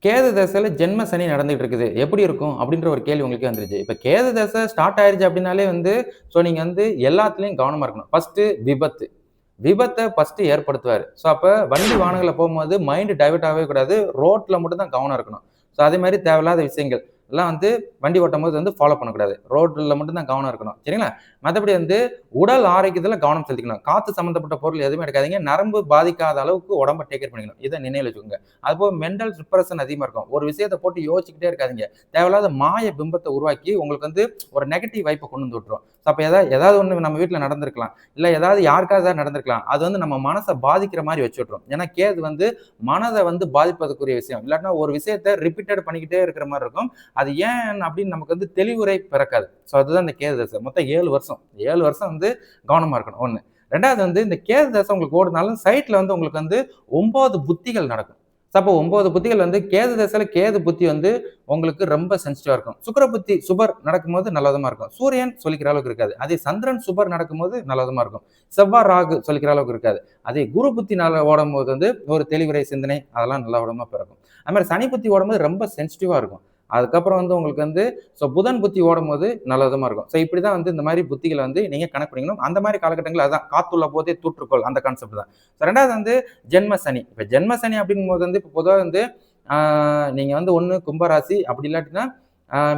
கேது தசையில ஜென்ம சனி நடந்துட்டு இருக்குது. எப்படி இருக்கும்? அப்படின்ற ஒரு கேள்வி உங்களுக்கே வந்துருச்சு. இப்ப கேது தசை ஸ்டார்ட் ஆயிருச்சு அப்படின்னாலே வந்து, நீங்க வந்து எல்லாத்துலயும் கவனமா இருக்கணும். ஃபர்ஸ்ட்டு விபத்து. விபத்த ஃபர்ஸ்ட்டு ஏற்படுத்துவாரு. அப்ப வண்டி வாகனங்கள்ல போம்போது மைண்ட் டைவர்ட் ஆகவே கூடாது. ரோட்ல மட்டும் தான் கவனம் இருக்கணும். அதே மாரி தேவையில்லாத விஷயங்கள் எல்லாம் வந்து வண்டி ஓட்டும்போது வந்து ஃபாலோ பண்ணக்கூடாது. ரோட்ல மட்டும் தான் கவனம் இருக்கணும். சரிங்களா? மத்தபடி வந்து உடல் ஆரோக்கியத்துல கவனம் செலுத்திக்கணும். காத்து சம்மந்தப்பட்ட பொருள் எதுவுமே எடுக்காதீங்க. நரம்பு பாதிக்காத அளவுக்கு உடம்ப டேக் கேர் பண்ணிக்கணும். இத நினைவுல வச்சுக்கோங்க. அதுபோக மென்டல் டிப்ரஷன் அதிகமா இருக்கும். ஒரு விஷயத்த போட்டு யோசிச்சுக்கிட்டே இருக்காதீங்க. தேவையில்லாத மாய பிம்பத்த உருவாக்கி உங்களுக்கு வந்து ஒரு நெகட்டிவ் வைப்ப கொண்டு வந்து விட்டுரும். அப்ப ஏதாவது ஒண்ணு நம்ம வீட்ல நடந்திருக்கலாம். இல்ல ஏதாவது யாருக்காவது நடந்திருக்கலாம். அது வந்து நம்ம மனச பாதிக்கிற மாரி வச்சு விட்டுரும். ஏன்னா கேது வந்து மனத வந்து பாதிப்பதற்குரிய விஷயம். இல்லாட்டினா ஒரு விஷயத்த ரிப்பீட்டட் பண்ணிக்கிட்டே இருக்கிற மாரி இருக்கும். அது ஏன் அப்படின்னு நமக்கு வந்து தெளிவுரை பிறக்காது. அதுதான் இந்த கேது தசை. மொத்தம் 7 வருஷம். 7 வருஷம் வந்து கவனமா இருக்கணும். 1. 2வது வந்து இந்த கேது தசை உங்களுக்கு ஓடுனாலும் சைட்ல வந்து உங்களுக்கு வந்து 9 புத்திகள் நடக்கும். அப்போ 9 புத்திகள் வந்து கேது தசையில கேது புத்தி வந்து உங்களுக்கு ரொம்ப சென்சிட்டிவா இருக்கும். சுக்கிர புத்தி சுபர் நடக்கும்போது நல்லவிதமா இருக்கும். சூரியன் சொல்லிக்கிற அளவுக்கு இருக்காது. அதே சந்திரன் சுபர் நடக்கும்போது நல்லவிதமா இருக்கும். செவ்வாய் ராகு சொல்லிக்கிற அளவுக்கு இருக்காது. அதே குரு புத்தினால ஓடும்போது வந்து ஒரு தெளிவுரை சிந்தனை அதெல்லாம் நல்ல விதமா பிறக்கும். அது மாதிரி சனி புத்தி ஓடும்போது ரொம்ப சென்சிட்டிவா இருக்கும். அதுக்கப்புறம் வந்து உங்களுக்கு வந்து புதன் புத்தி ஓடும்போது நல்ல விதமா இருக்கும். இப்படிதான் வந்து இந்த மாதிரி புத்திகளை வந்து நீங்க கணக்கு பண்ணிக்கணும். அந்த மாதிரி காலகட்டங்கள் அதான் காத்துள்ள போதே தூற்றுக்கொள் அந்த கான்செப்ட் தான். 2வது வந்து ஜென்ம சனி. இப்ப ஜென்ம சனி அப்படிங்கும்போது வந்து இப்ப பொதுவா வந்து நீங்க வந்து ஒண்ணு கும்பராசி அப்படி இல்லாட்டினா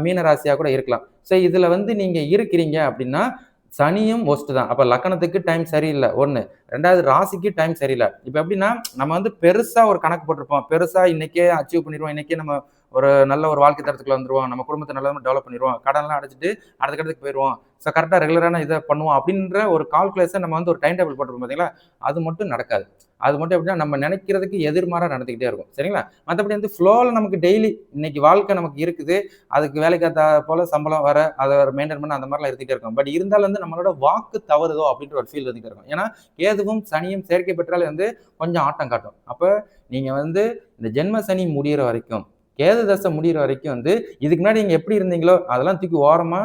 மீன ராசியா கூட இருக்கலாம். இதுல வந்து நீங்க இருக்கிறீங்க அப்படின்னா சனியும் ஒஸ்ட் தான். அப்ப லக்கணத்துக்கு டைம் சரியில்ல 1. 2வது ராசிக்கு டைம் சரியில்ல. இப்ப எப்படின்னா நம்ம வந்து பெருசா ஒரு கணக்கு போட்டிருப்போம். பெருசா இன்னைக்கே அச்சீவ் பண்ணிருவோம். இன்னைக்கே நம்ம ஒரு நல்ல ஒரு வாழ்க்கை தரத்துக்குள்ள வந்துருவோம். நம்ம குடும்பத்த நல்லா டெவலப் பண்ணிருவோம். கடன்லாம் அடைச்சுட்டு அடுத்த கட்டத்துக்கு போயிருவோம். கரெக்ட்டா ரெகுலரான இத பண்ணுவோம் அப்படின்ற ஒரு கால்குலேஷன் நம்ம வந்து ஒரு டைம் டேபிள் போட்டிருப்போம் பார்த்தீங்களா? அது மட்டும் நடக்காது. அது மட்டும் எப்படின்னா நம்ம நினைக்கிறதுக்கு எதிர்மாறா நடந்துக்கிட்டே இருக்கும். சரிங்களா? மத்தபடி வந்து ஃப்ளோல நமக்கு டெய்லி இன்னைக்கு வாழ்க்கை நமக்கு இருக்குது. அதுக்கு வேலைக்கு ஏத்தா போல சம்பளம் வர, அத மெயின்டெயின் பண்ண அந்த மாரிலாம் இருந்துட்டே இருக்கும். பட் இருந்தாலும் வந்து நம்மளோட வாக்கு தவறுதோ அப்படின்ற ஒரு ஃபீல் இருந்துட்டே இருக்கும். ஏன்னா கேதுவும், சனியும் சேர்க்கை பெற்றாலே வந்து கொஞ்சம் ஆட்டம் காட்டும். அப்ப நீங்க வந்து இந்த ஜென்ம சனி முடியிற வரைக்கும், கேது தசை முடியிற வரைக்கும் வந்து இதுக்கு முன்னாடி நீங்க எப்படி இருந்தீங்களோ அதெல்லாம் தூக்கி ஓரமா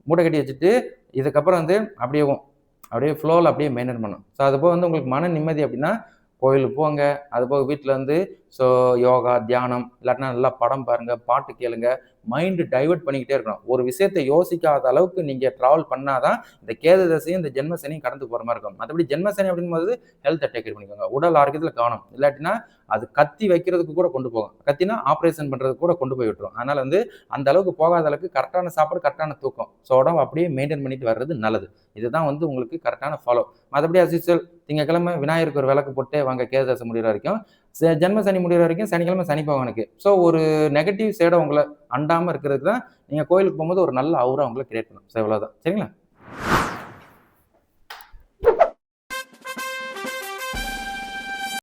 மூட்டை கட்டி வச்சுட்டு, இதுக்கப்புறம் வந்து அப்படியே ஃப்ளோல அப்படியே மெயின்டெயின் பண்ணணும். அதுபோக வந்து உங்களுக்கு மன நிம்மதி அப்படின்னா, கோயிலுக்கு போங்க. அதுபோக வீட்ல வந்து யோகா, தியானம் இல்லாட்டினா நல்லா படம் பாருங்க, பாட்டு கேளுங்க. மைண்ட் டைவர்ட் பண்ணிக்கிட்டே இருக்கணும். ஒரு விஷயத்த யோசிக்காத அளவுக்கு நீங்க டிராவல் பண்ணா தான், இந்த கேது தசையும், இந்த ஜென்ம சனியும் கடந்து போற மாரி இருக்கும். மத்தபடி ஜென்ம சனி அப்படிங்கும்போது ஹெல்த்த டேக் கேர் பண்ணிக்கோங்க. உடல் ஆரோக்கியத்துல கவனம். இல்லாட்டினா அது கத்தி வைக்கிறதுக்கு கூட கொண்டு போகும். கத்தினா ஆப்பரேஷன் பண்றதுக்கு கூட கொண்டு போய் விட்டுரும். அதனால வந்து அந்த அளவுக்கு போகாத அளவுக்கு கரெக்ட்டான சாப்பாடு, கரெக்ட்டான தூக்கம். உடம்ப அப்படியே மெயின்டெயின் பண்ணிட்டு வர்றது நல்லது. இதுதான் வந்து உங்களுக்கு கரெக்ட்டான ஃபாலோ. மத்தபடி அஸ் யூசுவல் திங்கட்கிழமை விநாயகருக்கு ஒரு விளக்கு போட்டே வாங்க கேது தசை முடியிற வரைக்கும். ஜென்ம சனி முடியிற வரைக்கும் சனிக்கிழமை சனி பகவானுக்கு. ஒரு நெகட்டிவ் சைட உங்கள அண்டாம இருக்கிறதுக்கு தான் நீங்க கோயிலுக்கு போகும்போது ஒரு நல்ல அவுரா உங்கள கிரியேட் பண்ணும். இவ்வளவுதான். சரிங்களா?